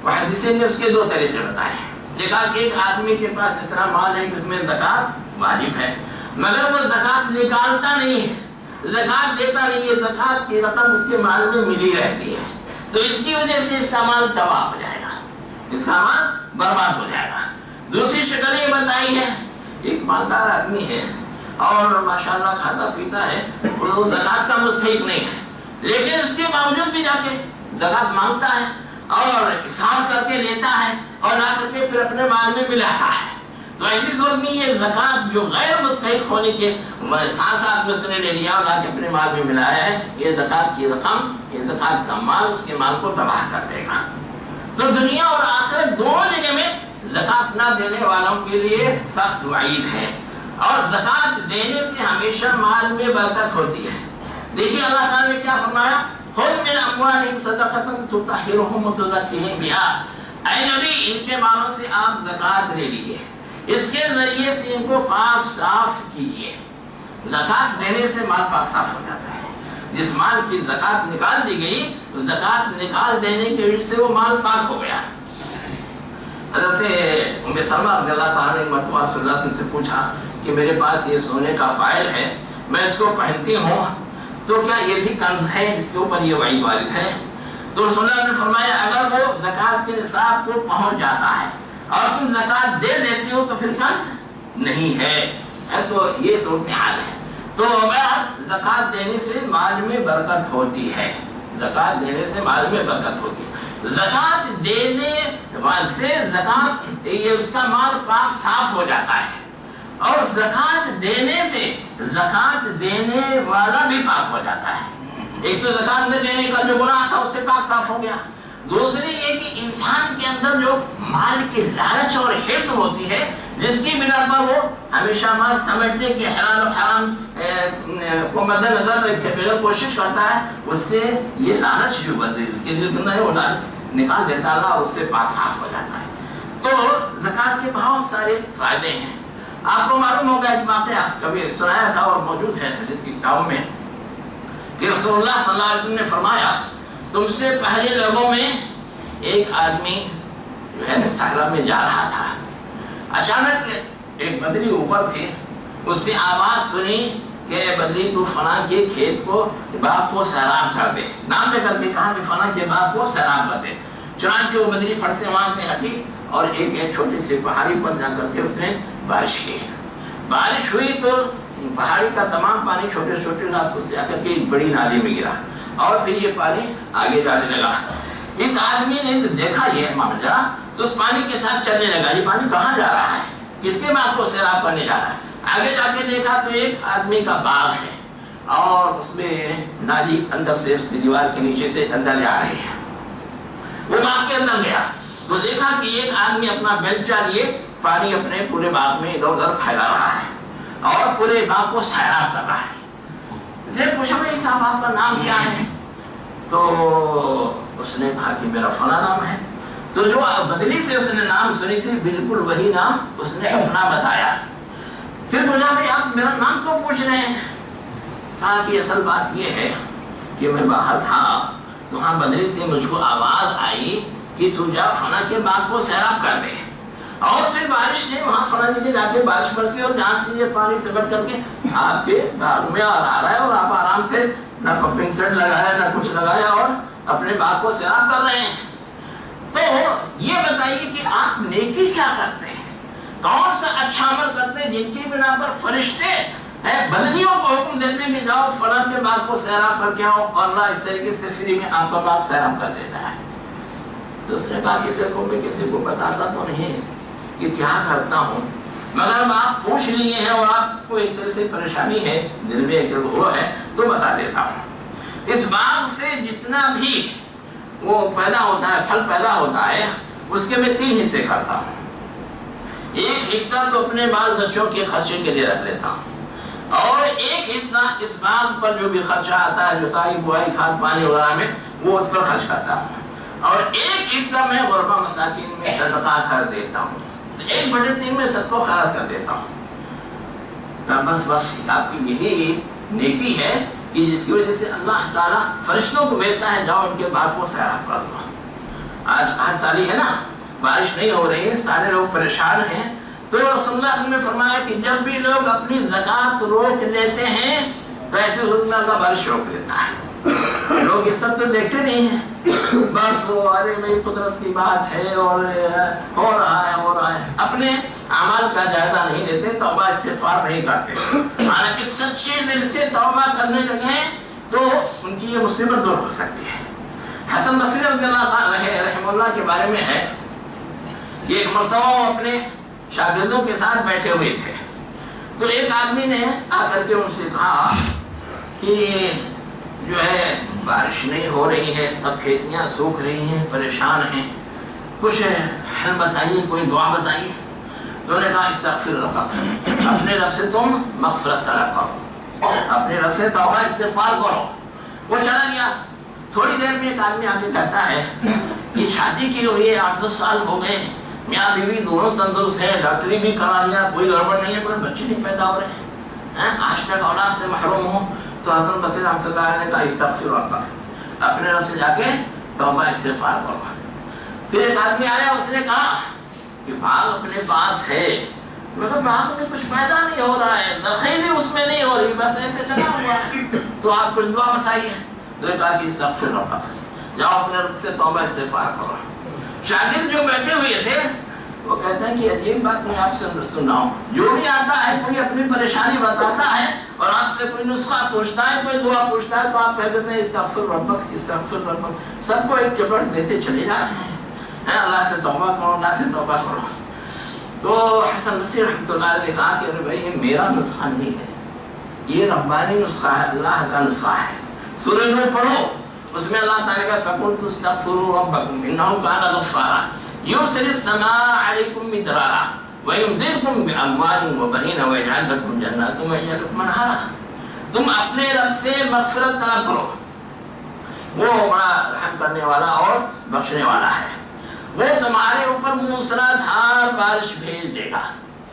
محدثین نے اس کے دو طریقے بتائے. دیکھا کہ ایک آدمی کے پاس اتنا مال ہے کہ اس میں زکات واجب ہے مگر وہ زکات نکالتا نہیں ہے، زکات دیتا نہیں ہے، زکات کی رقم اس کے مال میں ملی رہتی ہے، تو اس کی وجہ سے اس کا مال تباہ ہو جائے گا، اس کا مال برباد ہو جائے گا. دوسری شکل یہ بتائی ہے، ایک مالدار آدمی ہے اور ماشاءاللہ کھاتا پیتا ہے، وہ زکات کا مستحق نہیں ہے، لیکن اس کے باوجود بھی جا کے زکات مانگتا ہے اور حساب کر کے لیتا ہے اور لا کر کے پھر اپنے مال میں ملاتا ہے. تو ایسی صورت میں یہ زکات جو غیر مستحق ہونے کے ساتھ ساتھ میں اس نے لے لیا اور لا کے اپنے مال میں ملایا ہے، یہ زکات کی رقم، یہ زکات کا مال اس کے مال کو تباہ کر دے گا. تو دنیا اور آخرت دونوں جگہ میں زکات نہ دینے والوں کے لیے سخت وعید ہے، اور زکات دینے سے ہمیشہ مال میں برکت ہوتی ہے. دیکھیے اللہ تعالیٰ نے کیا فرمایا، خذ من اموالہم صدقۃ تطہرہم وتزکیہم بہا، اے نبی ان کے مالوں سے آپ زکات لے لیجیے، اس کے ذریعے سے ان کو پاک صاف کیجیے. زکات دینے سے مال پاک صاف ہو جاتا ہے. جس مال کی زکات نکال دی گئی، زکات نکال دینے کی وجہ سے وہ مال پاک ہو گیا. حضرت ام سلمہ رضی اللہ تعالیٰ نے مرتبہ صلی اللہ علیہ وسلم سے پوچھا کہ میرے پاس یہ سونے کا فائل ہے، میں اس کو پہنتی ہوں تو کیا یہ بھی کنز ہے جس کے اوپر یہ وعید وارد ہے؟ تو رسول اللہ نے فرمایا اگر وہ زکات کے نصاب کو پہنچ جاتا ہے اور تم زکات دے دیتی ہو تو پھر کنز نہیں ہے. تو یہ صورتحال ہے. تو زکات دینے سے مال میں برکت ہوتی ہے، زکات دینے سے مال میں برکت ہوتی ہے. زکات دینے سے زکات یہ اس کا مال پاک صاف ہو جاتا ہے، اور زکات دینے سے زکات دینے والا بھی پاک ہو جاتا ہے. ایک تو زکات نہ دینے کا جو گناہ تھا اس سے پاک صاف ہو گیا. دوسری یہ کہ انسان کے اندر جو مال کی لالچ اور حرص ہوتی ہے جس کی بنا پر وہ ہمیشہ مال سمجھنے کے حلال و حرام کو مد نظر رکھے بغیر کوشش کرتا ہے، اس سے یہ لالچ جو بدلی اس کے دل کے اندر ہے وہ لالچ نکال دیتا اللہ اور اس سے پاک صاف ہو جاتا ہے. تو زکات کے بہت سارے فائدے ہیں. آپ کو معلوم ہوگا ایک واقعہ کبھی سنایا تھا اور موجود ہے حدیث کی کتابوں میں کہ رسول اللہ صلی اللہ علیہ وسلم نے فرمایا تم سے پہلے لوگوں میں ایک آدمی جو ہے صحرا میں جا رہا تھا، اچانک ایک بدری اوپر تھی، اس نے آواز سنی کہ بدری تو فلاں کے کھیت کو باغ کو سیراب کر دے، نام لے کر کے کہا کہ فلاں کے باغ کو سیراب کر دے. چنانچہ وہ بدری پھٹ سے وہاں سے ہٹی اور ایک چھوٹی سی پہاڑی پر جا کر کے اس نے بارش کی. بارش ہوئی تو پہاڑی کا تمام پانی چھوٹے چھوٹے راستوں سے آ کر کے ایک بڑی نالی میں گرا اور پھر یہ پانی آگے جانے لگا. اس آدمی نے دیکھا یہ معاملہ تو اس پانی کے ساتھ چلنے لگا. یہ پانی کہاں جا رہا ہے، کس کے باغ کو سیراب کرنے جا رہا ہے؟ آگے جا کے دیکھا تو ایک آدمی کا باغ ہے اور اس میں نالی اندر سے اس کی دیوار کے نیچے سے اندر جا رہی ہے. وہ باغ کے اندر گیا تو دیکھا کہ ایک آدمی اپنا بیلچہ لیے پانی اپنے پورے باغ میں ادھر ادھر پھیلا رہا ہے اور پورے باغ کو سیراب کر رہا ہے. پوچھا بھائی صاحب آپ کا نام کیا ہے؟ تو اس نے کہا کہ میرا فلاں نام ہے. تو جو بدلی سے اس نے نام سنی تھی بالکل وہی نام اس نے اپنا بتایا. پھر پوچھا بھائی آپ میرا نام کیوں پوچھ رہے ہیں؟ کہا کہ اصل بات یہ ہے کہ میں باہر تھا تو وہاں بدلی سے مجھ کو آواز آئی کہ تو جا فلاں کے باغ کو سیراب کر دے، اور پھر بارش نے وہاں فلاں جگہ جا کے بارش برسی اور جہاں سے یہ پانی سمٹ کر کے آپ کے باغ میں آ رہا ہے اور آپ آرام سے نہ پمپنگ سیٹ لگایا نہ کچھ لگایا اور اپنے باغ کو سیراب کر رہے ہیں. تو یہ بتائیے کہ آپ نیکی کیا کرتے ہیں، کون سا اچھا عمل کرتے ہیں جن کی بنا پر فرشتے بدنیوں کو حکم دیتے ہیں کہ جاؤ فلاں کے باغ کو سیراب کر کے آؤ، اور اللہ اس طریقے سے فری میں آپ کا باغ سیراب کر دیتا ہے. تو اس نے کہا کہ دیکھو میں کسی کو بتاتا تو نہیں کہ کیا کرتا ہوں، مگر آپ پوچھ لیے ہیں اور آپ کو ایک طرح سے پریشانی ہے، دل میں ایک وہ ہے تو بتا دیتا ہوں. اس باغ سے جتنا بھی وہ پیدا ہوتا ہے، پھل پیدا ہوتا ہے، اس کے میں 3 حصے کرتا ہوں. ایک حصہ تو اپنے بال بچوں کے خرچے کے لیے رکھ لیتا ہوں، اور ایک حصہ اس باغ پر جو بھی خرچہ آتا ہے، جتائی بوائی کھاد پانی وغیرہ میں، وہ اس پر خرچ کرتا ہوں، اور ایک حصہ میں غربا مساکین میں صدقہ کر دیتا ہوں، 1/3 میں صدقہ کو خرچ کر دیتا ہوں۔ بس آپ کی یہی نیکی ہے کہ جس کی وجہ سے اللہ تعالیٰ فرشتوں کو بھیجتا ہے، جاؤ ان کے بعد کو سیراب کر دو۔ آج قحط سالی ہے نا، بارش نہیں ہو رہی ہے، سارے لوگ پریشان ہیں، تو رسول اللہ صلی اللہ علیہ وسلم نے فرمایا کہ جب بھی لوگ اپنی زکوٰۃ روک لیتے ہیں تو ایسے صورت میں اللہ بارش روک لیتا ہے۔ لوگ یہ سب تو دیکھتے نہیں ہیں، بس وہ ارے بھائی قدرت کی بات ہے اور ہو رہا ہے، اپنے اعمال کا جائزہ نہیں لیتے، توبہ استغفار نہیں کرتے۔ حالانکہ سچے دل سے توبہ کرنے لگے تو ان کی یہ مصیبت دور ہو سکتی ہے۔ حسن بصری رضی اللہ رحمہ اللہ کے بارے میں ہے کہ ایک مرتبہ وہ اپنے شاگردوں کے ساتھ بیٹھے ہوئے تھے، تو ایک آدمی نے آ کر کے ان سے کہا کہ جو ہے بارش نہیں ہو رہی ہے، سب کھیتیاں سوکھ رہی ہیں، پریشان ہیں، کچھ حل بتائیے، کوئی دعا بتائیے۔ تو انہوں نے کہا استغفر ربک، اپنے رب سے تم مغفرت طلب کرو، اپنے رب سے توبہ استغفار کرو۔ وہ چلا گیا۔ تھوڑی دیر میں ایک آدمی آگے کہتا ہے کہ شادی کی ہوئی ہے، 8-10 سال ہو گئے، میاں بیوی دونوں تندرست ہیں، ڈاکٹری بھی کرا لیا، کوئی گڑبڑ نہیں ہے، پر بچے نہیں پیدا ہو رہے ہیں، آج تک اولاد سے محروم ہوں۔ تو حسن بصری رحمۃ اللہ علیہ نے کہا استغفر ربک، اپنے رب سے جا کے توبہ استغفار کرو۔ پھر ایک آدمی آیا، اس نے کہا کہ باغ اپنے پاس ہے، مگر باغ میں کچھ پیدا نہیں ہو رہا ہے، درخیزی اس میں نہیں ہو رہی، بس ایسے لگا ہوا ہے، تو آپ کچھ دعا بتائیے۔ تو نے کہا کہ استغفر ربک، جاؤ اپنے رب سے توبہ استغفار کرو۔ شاگرد جو بیٹھے ہوئے تھے وہ کہتے ہیں کہ عجیب بات میں آپ سے سنا ہوں، جو بھی آتا ہے کوئی اپنی پریشانی بتاتا ہے اور آپ سے کوئی نسخہ پوچھتا ہے، کوئی دعا پوچھتا ہے، تو آپ کہہ دیتے ہیں استغفر ربک استغفر ربک، سب کو ایک چپٹ دیتے چلے جاتے ہیں، اللہ سے توبہ کرو، اللہ سے توبہ کرو۔ تو حسن بصری رحمۃ اللہ علیہ نے کہا کہ ارے بھائی یہ میرا نسخہ نہیں ہے، یہ ربانی نسخہ ہے، اللہ کا نسخہ ہے۔ سورہ نور پڑھو، اس میں اللہ تعالیٰ کا فَقُلْتُ اسْتَغْفِرُوا رَبَّكُمْ إِنَّهُ كَانَ غَفَّارًا يُرْسِلِ السَّمَاءَ عَلَيْكُمْ مِدْرَارًا وَيُمْدِدْكُمْ بِأَمْوَالٍ وَبَنِينَ وَيَجْعَلْ لَكُمْ جَنَّاتٍ وَيَجْعَلْ لَكُمْ أَنْهَارًا۔ تم اپنے رب سے مغفرت طلب کرو، وہ بڑا رحم کرنے والا اور بخشنے والا ہے، وہ تمہارے اوپر موسلادھار بارش بھیج دے گا،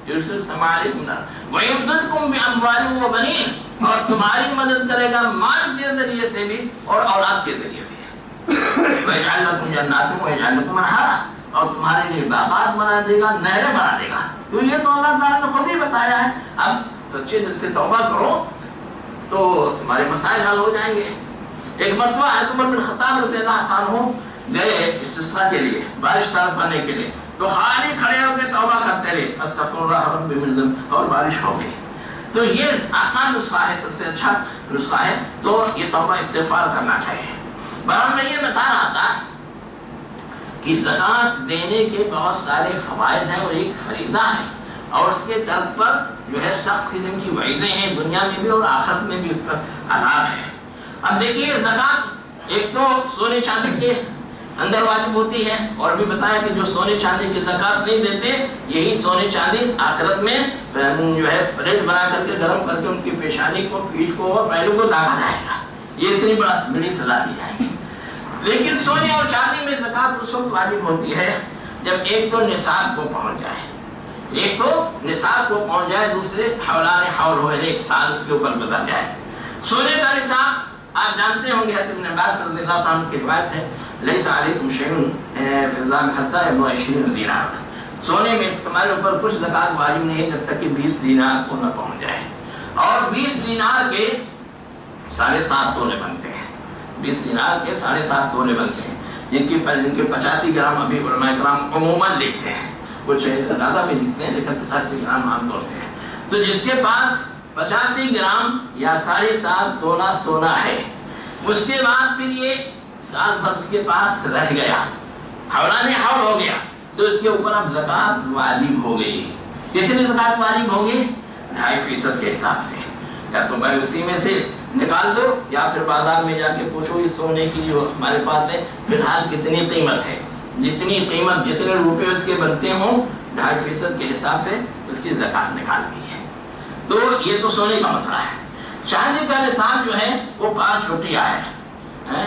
یرسل السماء علیکم مدرارا ویمددکم باموال وبنین، اور تمہاری مدد کرے گا مال کے ذریعے سے بھی اور اولاد کے ذریعے سے، ویجعل لکم جنات ویجعل لکم انہارا، اور تمہارے لیے باغات بنا دے گا، نہریں بنا دے گا۔ تو یہ تو اللہ تعالیٰ نے خود ہی بتایا ہے، اب سچے دل سے توبہ کرو تو تمہارے مسائل حل ہو جائیں گے۔ ایک مرتبہ حضرت عمر بن خطاب رضی اللہ عنہ گئے استسقاء کے لیے، بارش طلب کرنے کے لیے، تو خالی کھڑے ہو کے توبہ کرتے رہے، استغفر اللہ رب من ذنب، اور بارش ہو گئی۔ تو یہ آسان نسخہ ہے، سب سے اچھا نسخہ ہے، تو یہ توبہ استغفار کرنا چاہیے۔ بہرحال میں یہ بتا رہا تھا کہ زکوٰۃ دینے کے بہت سارے فوائد ہیں اور ایک فریضہ ہے، اور اس کے ترک پر جو ہے سخت قسم کی وعیدیں ہیں، دنیا میں بھی اور آخرت میں بھی اس پر عذاب ہے۔ اب دیکھیے زکوٰۃ ایک تو سونے چاندی کے اندر واجب ہوتی ہے، اور بھی بتایا کہ جو سونے چاندی کی زکوٰۃ نہیں دیتے، یہی سونے چاندی آخرت میں جو ہے پلیٹ بنا کر کے گرم کر کے ان کی پیشانی کو، پیٹھ کو اور پیروں کو داغا جائے گا، یہ اتنی بڑی سزا دی جائے گی۔ لیکن سونے اور چاندی میں زکوٰۃ اس وقت واجب ہوتی ہے جب ایک تو نصاب کو پہنچ جائے، ایک تو نصاب کو پہنچ جائے، دوسرے حولان حول ہوئے، ایک سال اس کے اوپر گزر جائے۔ سونے کا نصاب آپ جانتے ہوں گے، حضرت ابن عباس رضی اللہ عنہ کی روایت ہے، لیس علیکم شیء فی الذهب حتی یبلغ 20 دینار، سونے میں تمہارے اوپر کچھ زکوٰۃ واجب نہیں ہے جب تک کہ 20 دینار کو نہ پہنچ جائے، اور 20 دینار کے 7.5 تولے بنتے ہیں، 20 دینار کے 7.5 تولے بنتے ہیں، جن کے 85 گرام ابھی علماء کرام عموماً لکھتے ہیں، کچھ زیادہ بھی لکھتے ہیں لیکن 85 گرام عام طور سے ہے۔ تو جس کے پاس 85 گرام یا 7.5 تولہ سونا ہے، اس کے بعد پھر یہ سال بھر اس کے پاس رہ گیا، حولان حول ہو گیا، تو اس کے اوپر اب زکوٰۃ واجب ہو گئی۔ کتنی زکوٰۃ واجب ہوگی؟ 2.5% کے حساب سے، یا تو بھائی اسی میں سے نکال دو، یا پھر بازار میں جا کے پوچھو اس سونے کی جو ہمارے پاس ہے فی الحال کتنی قیمت ہے، جتنی قیمت جتنے روپے اس کے بنتے ہوں 2.5% کے حساب سے اس کی زکوٰۃ نکالنی ہے۔ تو یہ تو سونے کا مسئلہ ہے۔ چاندی کا نصاب جو ہے وہ 5 روٹیاں ہے،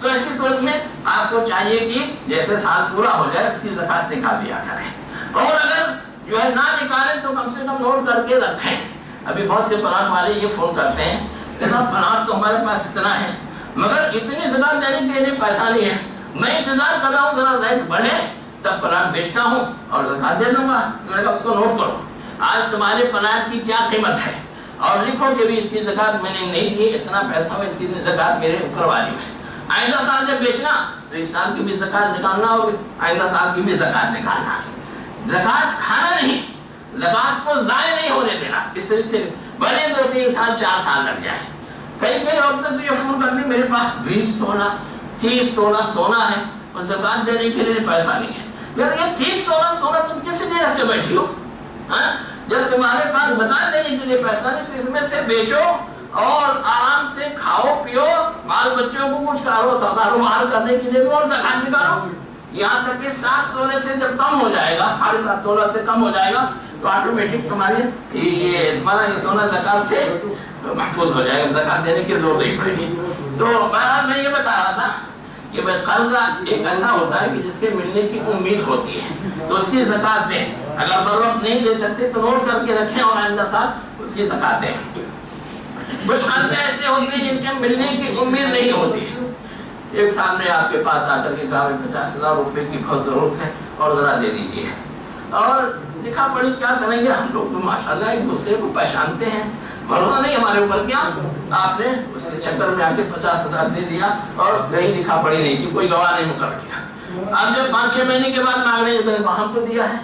تو ایسی صورت میں آپ کو چاہیے کہ جیسے سال پورا ہو جائے اس کی زکات نکال دیا کریں، اور اگر جو ہے نہ نکالیں تو کم سے کم نوٹ کر کے رکھیں۔ ابھی بہت سے پلاٹ والے یہ فون کرتے ہیں کہ صاحب پلاٹ تو ہمارے پاس اتنا ہے مگر اتنی زکات دینے کے لیے پیسہ نہیں ہے، میں انتظار کر رہا ہوں ذرا ریٹ بڑھے تب پلاٹ بیچتا ہوں اور زکات دے دوں گا۔ میں نے کہا اس کو نوٹ کرو، آج تمہارے پلاٹ کی کیا قیمت ہے اور لکھو کہ بھی اس کی زکات میں نے نہیں دی، اتنا پیسہ ہو، اس کی زکات میرے اوپر واجب ہے۔ آئندہ سال جب بیچنا تو اس سال کی بھی زکات نکالنا ہوگی، آئندہ سال کی بھی زکات نکالنا۔ زکات کھانا نہیں، زکات کو ضائع نہیں ہونے دینا۔ اس طریقے سے بنے 2-3 سال 4 سال لگ جائے۔ کئی عورتیں تو یہ فون کرتی میرے پاس 20 تولہ 30 تولہ سونا ہے اور زکات دینے کے لیے پیسہ نہیں ہے۔ یار یہ 30 تولہ سونا تم کس لیے رکھ کے بیٹھی ہو؟ جب تمہارے پاس زکات دینے کے لیے پیسہ نہیں تو اس میں سے بیچو اور آرام سے کھاؤ پیو، بال بچوں کو کچھ کاروبار کرنے کے لیے اور زکات نکالو۔ یہاں تک کہ 7 تولے سے جب کم ہو جائے گا، 7.5 تولہ سے کم ہو جائے گا تو آٹومیٹک تمہاری یہ سونا زکات سے محفوظ ہو جائے گا، زکات دینے کی ضرورت نہیں پڑے گی۔ تو بہرحال میں یہ بتا رہا تھا کہ قرضہ ایک ایسا ہوتا ہے کہ جس کے ملنے کی امید ہوتی ہے تو اس کی زکات دیں، اگر بر وقت نہیں دے سکتے تو نوٹ کر کے رکھیں اور آئندہ سال اس کی زکات دیں۔ کچھ قرضے ایسے ہوتے ہیں جن کے ملنے کی امید نہیں ہوتی۔ ایک صاحب نے آپ کے پاس آ کر کے کہا 50,000 روپے کی بہت ضرورت ہے اور ذرا دے دیجیے، اور لکھا پڑھی کیا کریں گے، ہم لوگ تو ماشاءاللہ ایک دوسرے کو پہچانتے ہیں، بھروسہ نہیں ہمارے اوپر، کیا آپ نے اس کے چکر میں آ کے 50,000 دے دیا اور کہیں لکھا پڑھی نہیں کی، کوئی گواہ نہیں مقرر کیا۔ اب جب 5-6 مہینے کے بعد مانگ رہے ہیں تو ہم کو دیا ہے،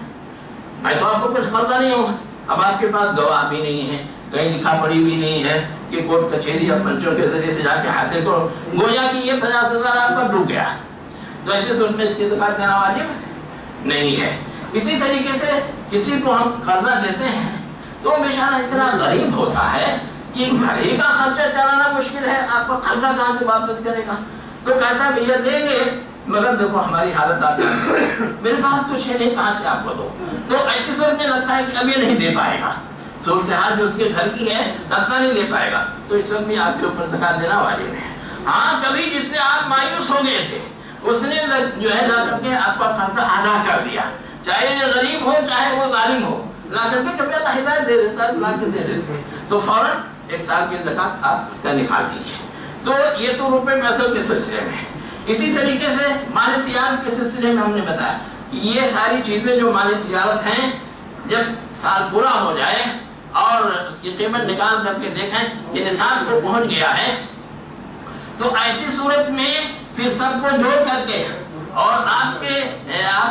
میں تو آپ کو کچھ قرضہ نہیں ہوں، اب آپ کے پاس گواہ بھی نہیں ہے، کہیں لکھا پڑھی بھی نہیں ہے کہ کورٹ کچہری یا پنچوں کے ذریعے سے جا کے حاصل کرو، گویا کہ یہ 50,000 آپ کا ڈوب گیا، تو ایسے صورت میں اس کی زکات دینا واجب نہیں ہے۔ اسی طریقے سے کسی کو ہم قرضہ دیتے ہیں تو بیچارہ اتنا غریب ہوتا ہے کہ گھر ہی کا خرچہ چلانا مشکل ہے، آپ کو قرضہ کہاں سے واپس کرے گا، تو کیسا بھیا دیں گے مگر دیکھو ہماری حالت آپ جانتے ہیں، میرے پاس کچھ ہے نہیں، کہاں سے آپ کو دو، تو ایسی صورت میں لگتا ہے کہ اب یہ نہیں دے پائے گا، صورتحال جو اس کے گھر کی ہے لگتا نہیں دے پائے گا، تو اس وقت بھی آپ کے اوپر زکات دینا واجب ہے۔ ہاں کبھی جس سے آپ مایوس ہو گئے تھے اس نے جو ہے لا کر کے آپ کا قرضہ ادا کر دیا، چاہے یہ غریب ہو چاہے وہ ظالم ہو، لا کر کے کبھی اللہ ہدایت دے دیتا ہے لا کے دے دیتے ہیں، تو فوراً 1 سال کی زکات آپ اس کا نکال دیجیے۔ تو یہ تو روپے پیسوں کے سلسلے میں۔ اسی طریقے سے مال تجارت کے سلسلے میں ہم نے بتایا کہ یہ ساری چیزیں جو مال تجارت ہیں جب سال پورا ہو جائے اور اس کی قیمت نکال کر کے دیکھیں کہ نصاب کو پہنچ گیا ہے تو ایسی صورت میں پھر سب کو جوڑ کر کے اور آپ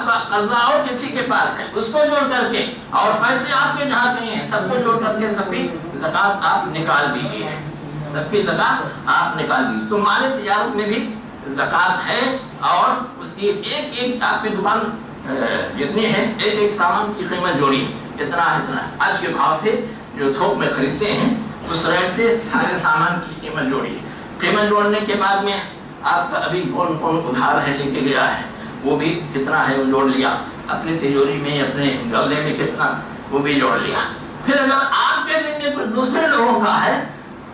کا قرضہ اور کسی کے پاس ہے اس کو جوڑ کر کے اور پیسے آپ کے جہاں کہیں ہیں سب کو جوڑ کر کے سب کی زکات آپ نکال دیجیے، سب کی زکات آپ نکال دیجیے۔ تو مال تجارت میں بھی زکات ہے اور اس کی ایک آپ کی دکان جتنی ہے ایک سامان کی قیمت جوڑی اتنا آج کے بھاؤ سے جو تھوک میں خریدتے ہیں اس ریٹ سے سارے سامان کی قیمت جوڑی ہے۔ قیمت جوڑنے کے بعد میں آپ کا ابھی کون ادھار ہے لے کے گیا ہے وہ بھی کتنا ہے وہ جوڑ لیا، اپنی تجوری میں اپنے گلے میں کتنا وہ بھی جوڑ لیا۔ پھر اگر آپ کے ذمے پر دوسرے لوگوں کا ہے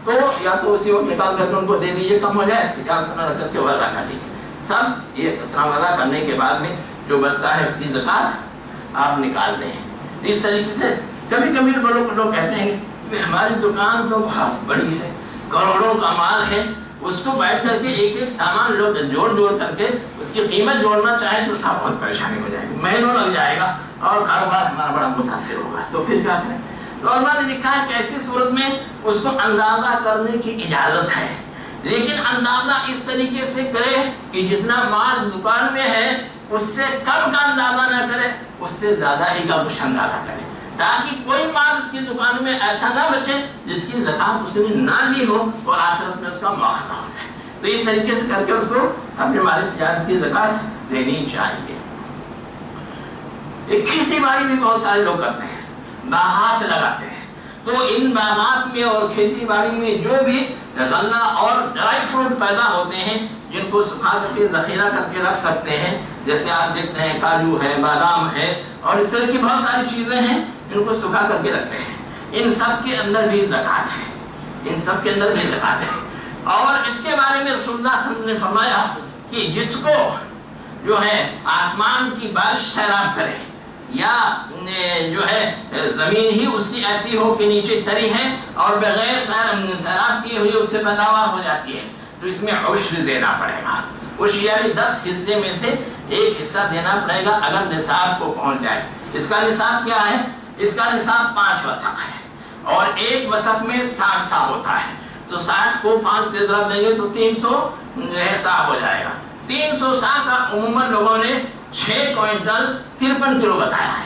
تو یا تو اسی وقت نکال کر کے ان کو دے دیجیے کم ہو جائے یا اپنا رکھ کر کے وعدہ کر لیجیے۔ سب یہ اتنا وعدہ کرنے کے بعد میں جو بچتا ہے اس کی زکات آپ نکال دیں۔ اس طریقے سے کبھی کبھی لوگ کہتے ہیں کہ ہماری دکان تو بہت بڑی ہے، کروڑوں کا مال ہے، اس کو بیٹھ کر کے ایک سامان لوگ جوڑ کر کے اس کی قیمت جوڑنا چاہے تو سب بہت پریشانی ہو جائے گی، مہینوں لگ جائے گا اور کاروبار ہمارا بڑا متاثر ہوگا، تو پھر کیا کریں؟ تو علماء نے لکھا ہے کہ ایسی صورت میں اس کو اندازہ کرنے کی اجازت ہے، لیکن اندازہ اس طریقے سے کرے کہ جتنا مال دکان میں ہے اس سے کم کا اندازہ نہ کرے، اس سے زیادہ ہی کا کچھ اندازہ کرے، تاکہ کوئی مال اس کی دکان میں ایسا نہ بچے جس کی زکات اس نے نہ دی ہو اور آخرت میں اس کا مواخذہ ہو جائے۔ تو اس طریقے سے کر کے اس کو اپنے مال تجارت کی زکات دینی چاہیے۔ کھیتی باڑی بھی بہت سارے لوگ کرتے ہیں، باغات لگاتے ہیں، تو ان باغات میں اور کھیتی باڑی میں جو بھی غلہ اور ڈرائی فروٹ پیدا ہوتے ہیں جن کو سکھا کر کے ذخیرہ کر کے رکھ سکتے ہیں، جیسے آپ دیکھتے ہیں کاجو ہے، بادام ہے اور اس طرح کی بہت ساری چیزیں ہیں ان کو سکھا کر کے رکھتے ہیں، ان سب کے اندر بھی زکات ہے، ان سب کے اندر بھی زکات ہے۔ اور اس کے بارے میں رسول اللہ صلی اللہ علیہ وسلم نے فرمایا کہ جس کو جو ہے آسمان کی بارش سیراب کرے یا جو ہے زمین ہی اس کی ایسی ہو کہ نیچے تری ہے اور بغیر سیراب کیے ہوئے اس سے پیداوار ہو جاتی ہے تو اس میں عشر دینا پڑے گا. عشر یعنی 10 حصے میں سے 1 حصہ دینا پڑے گا اگر نصاب کو پہنچ جائے. اس کا نصاب کیا ہے؟ اس کا نصاب 5 وسق ہے اور 1 وسق میں 60 سا ہوتا ہے. تو 60 کو 5 سے ضرب دیں گے تو 300 سا ہو جائے گا. 300 سا کا عموماً لوگوں نے 6 کوئنٹل 53 کلو بتایا ہے.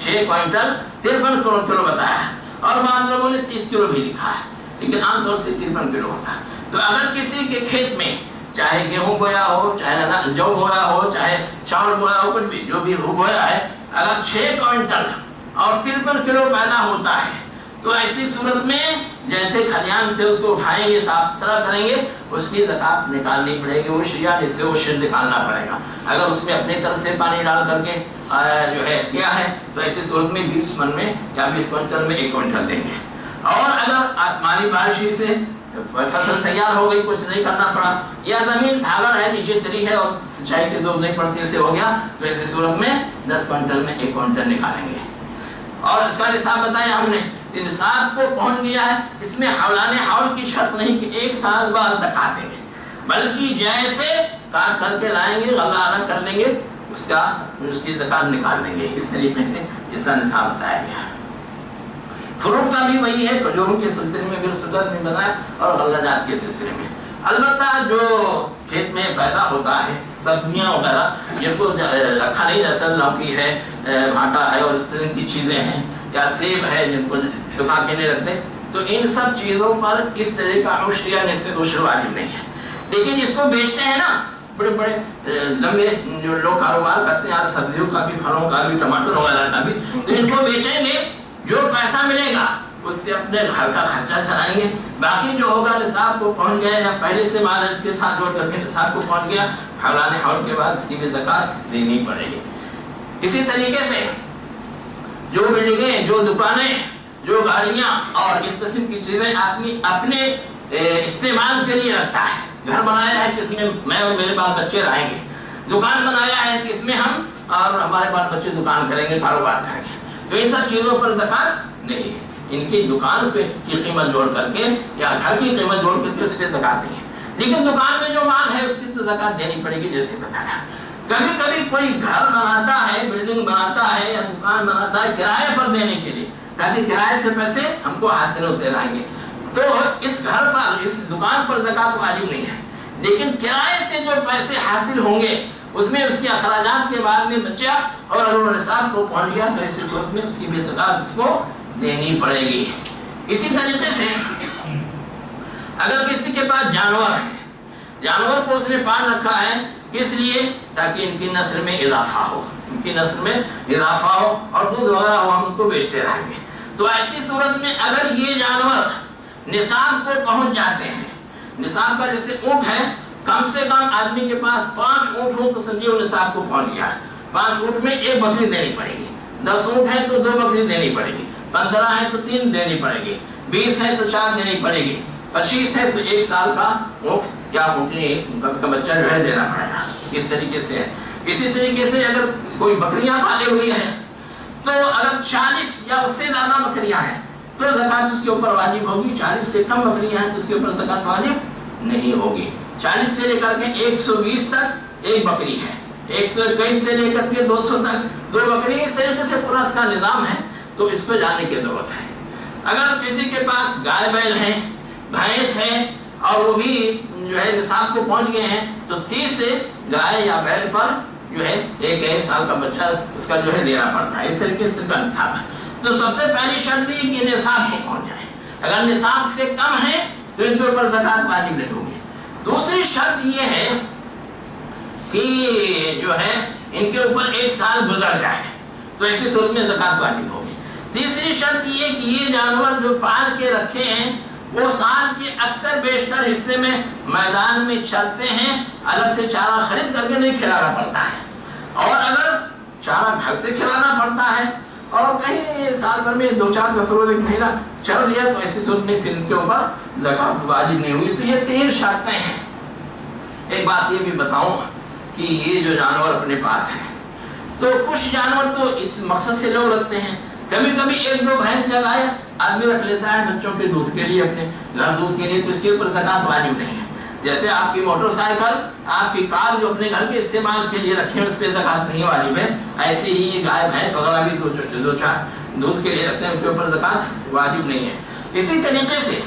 6 کوئنٹل 53 کلو بتایا ہے اور بعض لوگوں نے 30 کلو بھی لکھا ہے لیکن عام طور سے 53 کلو ہوتا ہے. تو اگر کسی کے کھیت میں چاہے گیہوں بویا ہو, چاہے جو بویا ہو, چاہے چاول بویا ہو, کچھ بھی جو بھی بویا ہے, اگر 6 کوئنٹل اور 53 کلو پیدا ہوتا ہے تو ایسی صورت میں جیسے کھلیان سے اس کو اٹھائیں گے, صاف ستھرا کریں گے, اس کی زکات نکالنی پڑے گی. عشر یعنی اس سے عشر نکالنا پڑے گا. اگر اس میں اپنی طرف سے پانی ڈال کر کے جو ہے کیا ہے تو ایسی صورت میں 20 من میں یا 20 کوئنٹل میں 1 کوئنٹل دیں گے. اور اگر آسمانی بارش ہی سے فصل تیار ہو گئی, کچھ نہیں کرنا پڑا, یا زمین ڈھاگر ہے, نیچے تری ہے اور سچائی کی ضرورت نہیں پڑتی, ایسے ہو گیا تو ایسی صورت میں 10 کوئنٹل میں 1 کوئنٹل نکالیں گے. اور اس کا نصاب بتایا ہم نے کہ نصاب کو پہنچ گیا ہے. اس میں حولان حول کی شرط نہیں کہ 1 سال بعد زکات دیں گے, بلکہ جیسے کاٹ کر کے لائیں گے, غلہ الگ کر لیں گے, اس کی زکات نکال لیں گے. اس طریقے سے اس کا نصاب بتایا گیا. فروٹ کا بھی وہی ہے, کھجوروں کے سلسلے میں بھی رسول اللہ نے بتایا اور غلہ جات کے سلسلے میں. البتہ جو کھیت میں پیدا ہوتا ہے سبزیاں وغیرہ جن کو رکھا نہیں, جیسا لوکی ہے, بھانٹا ہے اور اس طرح کی چیزیں ہیں, یا سیب ہے جن کو سکھا کے نہیں رکھتے, تو ان سب چیزوں پر اس طرح کا عشر یا نصف عشر واجب نہیں ہے. لیکن جس کو بیچتے ہیں نا, بڑے بڑے لمبے جو لوگ کاروبار کرتے ہیں, آج سبزیوں کا بھی, پھلوں کا بھی, ٹماٹر وغیرہ کا بھی, تو ان کو بیچیں گے, جو پیسہ ملے گا اس سے اپنے گھر کا خرچہ چلائیں گے. باقی جو ہوگا نصاب کو پہنچ گیا یا پہلے سے مال اس کے ساتھ جوڑ کر کے نصاب کو پہنچ گیا, حولان حول کے بعد اس کی بھی زکات دینی پڑے گی. اسی طریقے سے جو بلڈنگیں, جو دکانیں, جو گاڑیاں اور اس قسم کی چیزیں آدمی اپنے استعمال کے لیے رکھتا ہے, گھر بنایا ہے کہ اس میں میں اور میرے بال بچے رہیں گے, دکان بنایا ہے کہ اس میں ہم اور ہمارے بال بچے دکان کریں گے, کاروبار کریں گے, تو ان سب چیزوں پر زکات نہیں ہے. ان کی دکان پہ کی قیمت جوڑ کر کے یا گھر کی قیمت جوڑ کر کے اس پہ زکات نہیں ہے. لیکن دکان میں جو مال ہے اس کی تو زکات دینی پڑے گی جیسے بتایا. کبھی کبھی کوئی گھر بناتا ہے, بلڈنگ بناتا ہے یا دکان بناتا ہے کرائے پر دینے کے لیے, تاکہ کرائے سے پیسے ہم کو حاصل ہوتے رہیں گے, تو اس گھر پر, اس دکان پر زکات واجب نہیں ہے. لیکن کرائے سے جو پیسے حاصل ہوں گے اس میں اس کے اخراجات کے بعد میں بچہ اور اگر نصاب کو پہنچ گیا تو ایسی صورت میں اس کی بھی زکات اس کو دینی پڑے گی. اسی طریقے سے اگر کسی کے پاس جانور ہے, جانور کو اس نے پال رکھا ہے کس لیے, تاکہ ان کی نسل میں اضافہ ہو, ان کی نسل میں اضافہ ہو اور دودھ وغیرہ ہو, ہم ان کو بیچتے رہیں گے. تو ایسی صورت میں اگر یہ جانور نصاب کو پہنچ جاتے ہیں, نصاب کا جیسے اونٹ ہے, کم سے کم آدمی کے پاس 5 اونٹ ہو تو سمجھیے وہ نصاب کو پہنچ گیا. 5 اونٹ میں 1 بکری دینی پڑے گی, 10 اونٹ ہے تو 2 بکری دینی پڑے گی, 15 ہے تو 3 دینی پڑے گی, 20 ہے تو 4 دینی پڑے گی, 25 ہے تو 1 سال کا اونٹ یا اونٹنی کا بچہ جو ہے دینا پڑے گا. اس طریقے سے ہے. اسی طریقے سے اگر کوئی بکریاں پالے ہوئی ہیں تو اگر 40 یا اس سے زیادہ بکریاں ہیں تو زکات اس کے اوپر واجب ہوگی. 40 سے کم بکریاں ہیں تو اس کے اوپر زکات واجب نہیں ہوگی. 40 سے لے کر کے 120 تک 1 بکری ہے, 121 سے لے کر کے 200 تک 2 بکری. اس طریقے سے پورا اس کا نظام ہے, تو اس کو جاننے کی ضرورت ہے. اگر کسی کے پاس گائے بیل ہیں, بھینس ہے اور وہ بھی جو ہے نصاب کو پہنچ گئے ہیں تو 30 سے گائے یا بیل پر جو ہے 1 سال کا بچہ اس کا جو ہے دینا پڑتا ہے. اس طریقے سے کا نصاب ہے. تو سب سے پہلی شرط یہ کہ نصاب کو پہنچ جائے. اگر نصاب سے کم ہے تو ان کے اوپر زکات واجب نہیں ہوگی. دوسری شرط یہ ہے کہ جو ہے ان کے اوپر 1 سال گزر جائے تو ایسی صورت میں زکات واجب ہوگی. تیسری شرط یہ کہ یہ جانور جو پال کے رکھے ہیں وہ سال کے اکثر بیشتر حصے میں میدان میں چلتے ہیں, الگ سے چارہ خرید کر کے نہیں کھلانا پڑتا ہے. اور اگر چارہ گھر سے کھلانا پڑتا ہے اور کہیں سال بھر میں 2-4 روز ایک مہینہ چل لیا تو ایسی صورت میں پھر ان کے اوپر زکوٰۃ واجب نہیں ہوئی. تو یہ 3 شرطیں ہیں. ایک بات یہ بھی بتاؤں کہ یہ جو جانور اپنے پاس ہیں تو کچھ جانور تو اس مقصد سے لوگ رکھتے ہیں. کبھی کبھی 1-2 بھینس یا گائے آدمی رکھ لیتا ہے بچوں کے دودھ کے لیے, اپنے گھر دودھ کے لیے, تو اس کے اوپر زکوٰۃ واجب نہیں ہے. جیسے آپ کی موٹر سائیکل, آپ کی کار جو اپنے گھر کے استعمال کے لیے رکھے ہیں اس پہ زکوٰۃ نہیں واجب ہے, ایسے ہی یہ گائے بھینس وغیرہ بھی 2-4 دودھ کے لیے رکھتے ہیں, ان کے اوپر زکوٰۃ واجب نہیں ہے. اسی طریقے سے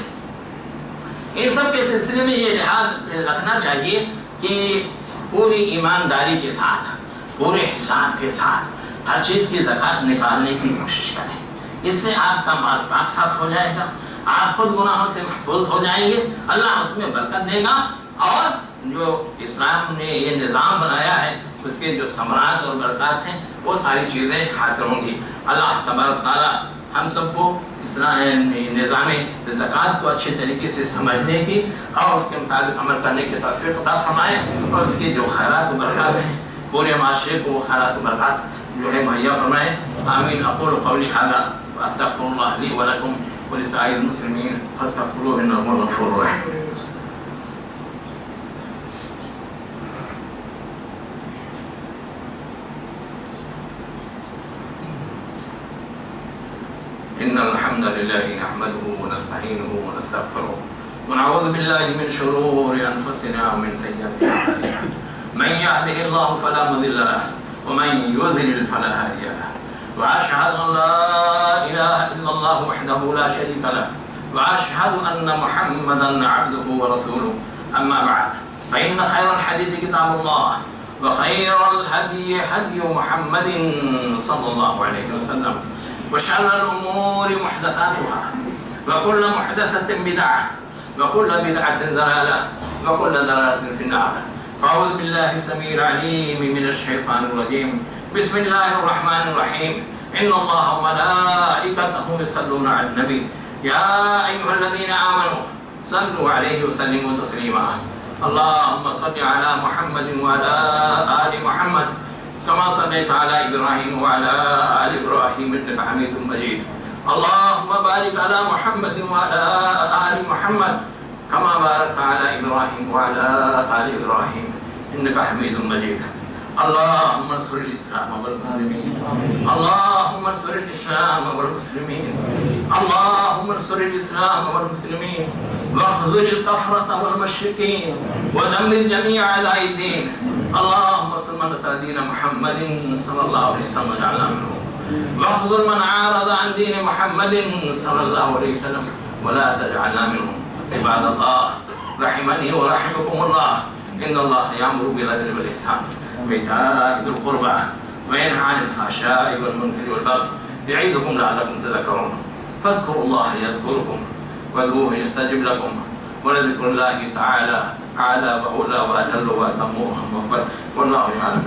ان سب کے سلسلے میں یہ لحاظ رکھنا چاہیے کہ پوری ایمانداری کے ساتھ, پورے حساب کے ساتھ ہر چیز کی زکوٰۃ نکالنے کی کوشش کریں. اس سے آپ کا مال پاک صاف ہو جائے گا, آپ خود گناہوں سے محفوظ ہو جائیں گے, اللہ اس میں برکت دے گا, اور جو اسلام نے یہ نظام بنایا ہے اس کے جو ثمرات اور برکات ہیں وہ ساری چیزیں حاصل ہوں گی. اللہ تبارک تعالیٰ ہم سب کو نظام زکوٰۃ کو اچھے طریقے سے سمجھنے کی اور اس کے مطابق عمل کرنے کی توفیق عطا فرمائے, اور اس کے جو خیرات و برکات ہیں پورے معاشرے کو وہ خیرات و برکات جو ہے مہیا فرمائے. آمین. اقول قولی ھذا واستغفر اللہ لی ولکم ولسائر المسلمین فاستغفروہ انہ هو الغفور الرحیم. إن الحمد لله نحمده ونستعينه ونستغفره ونعوذ بالله من شرور أنفسنا ومن سيئات أعمالنا. من يهده الله فلا مضل له ومن يضلل فلا هادي له. وأشهد أن لا إله إلا الله وحده لا شريك له وأشهد أن محمدا عبده ورسوله. أما بعد فإن خير الحديث كتاب الله وخير الهدي هدي محمد صلى الله عليه وسلم وشر الأمور محدثاتها وكل محدثة بدعة وكل بدعة ضلالة وكل ضلالة في النار. فأعوذ بالله السميع العليم من الشيطان الرجيم. بسم الله الرحمن الرحيم. إن الله وملائكته يصلون على النبي يا أيها الذين آمنوا صلوا عليه وسلموا تسليما. اللهم صل على محمد وعلى آل محمد كما صليت على إبراهيم وعلى آل إبراهيم إنك حميد مجيد. اللهم بارك على محمد وعلى آل محمد كما باركت على إبراهيم وعلى آل إبراهيم إنك حميد مجيد. اللهم انصر الإسلام والمسلمين. اللهم انصر الإسلام والمسلمين. اللهم انصر الإسلام والمسلمين واخذل الكفرة والمشركين ودمر جميع أعداء الدين. اللهم انصر من نصر دين محمد صلى الله عليه وسلم واجعلنا منهم واخذل من عارض عن دين محمد صلى الله عليه وسلم ولا تجعلنا منهم. عباد الله رحمني ورحمكم الله. إن الله يأمر بالعدل والإحسان وإيتاء ذي القربى وينهى عن الفحشاء والمنكر والبغي يعظكم لعلكم تذكرون. فاذكروا الله يذكركم وادعوه يستجب لكم ولذكر الله تعالى أعلى وأولى وأجل وأتم وأكبر والله يعلم.